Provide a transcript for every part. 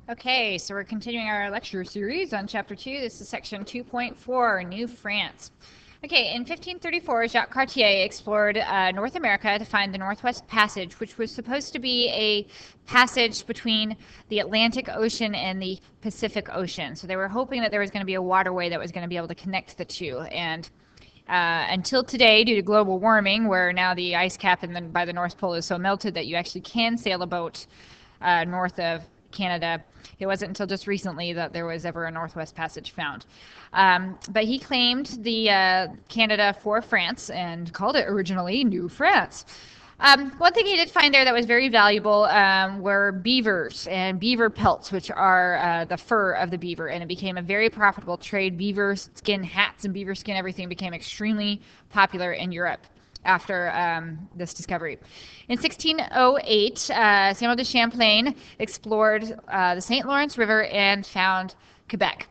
Okay, so we're continuing our lecture series on Chapter 2. This is Section 2.4, New France. Okay, in 1534, Jacques Cartier explored North America to find the Northwest Passage, which was supposed to be a passage between the Atlantic Ocean and the Pacific Ocean. So they were hoping that there was going to be a waterway that was going to be able to connect the two. And until today, due to global warming, where now the ice cap by the North Pole is so melted that you actually can sail a boat north of Canada. It wasn't until just recently that there was ever a Northwest Passage found. But he claimed the Canada for France and called it originally New France. One thing he did find there that was very valuable were beavers and beaver pelts, which are the fur of the beaver, and it became a very profitable trade. Beaver skin hats and beaver skin everything became extremely popular in Europe after this discovery. In 1608, Samuel de Champlain explored the St. Lawrence River and found Quebec.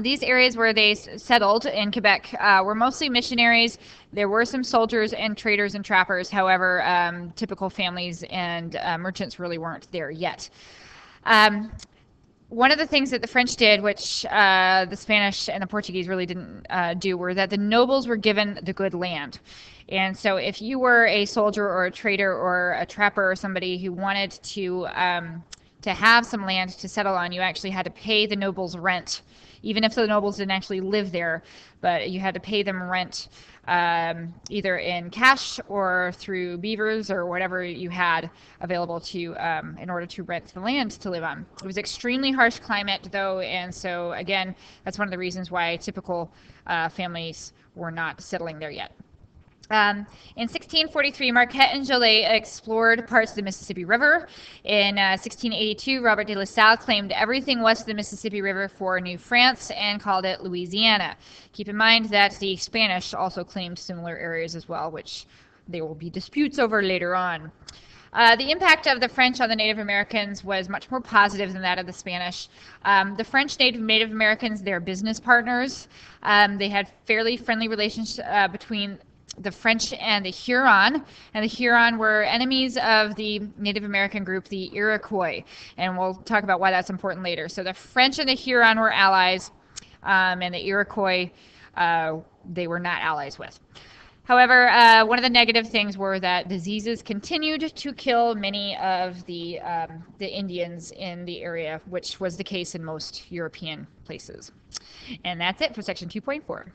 These areas where they settled in Quebec were mostly missionaries. There were some soldiers and traders and trappers. However, typical families and merchants really weren't there yet. One of the things that the French did, which the Spanish and the Portuguese really didn't do, were that the nobles were given the good land. And so if you were a soldier or a trader or a trapper or somebody who wanted to have some land to settle on, you actually had to pay the nobles rent, even if the nobles didn't actually live there, but you had to pay them rent either in cash or through beavers or whatever you had available to in order to rent the land to live on. It was extremely harsh climate though, and so again, that's one of the reasons why typical families were not settling there yet. In 1643, Marquette and Joliet explored parts of the Mississippi River. In 1682, Robert de La Salle claimed everything west of the Mississippi River for New France and called it Louisiana. Keep in mind that the Spanish also claimed similar areas as well, which there will be disputes over later on. The impact of the French on the Native Americans was much more positive than that of the Spanish. The French Native Americans, they're business partners. They had fairly friendly relations between the French and the Huron, and the Huron were enemies of the Native American group, the Iroquois, and we'll talk about why that's important later. So the French and the Huron were allies, and the Iroquois they were not allies with. However, one of the negative things were that diseases continued to kill many of the Indians in the area, which was the case in most European places. And that's it for section 2.4.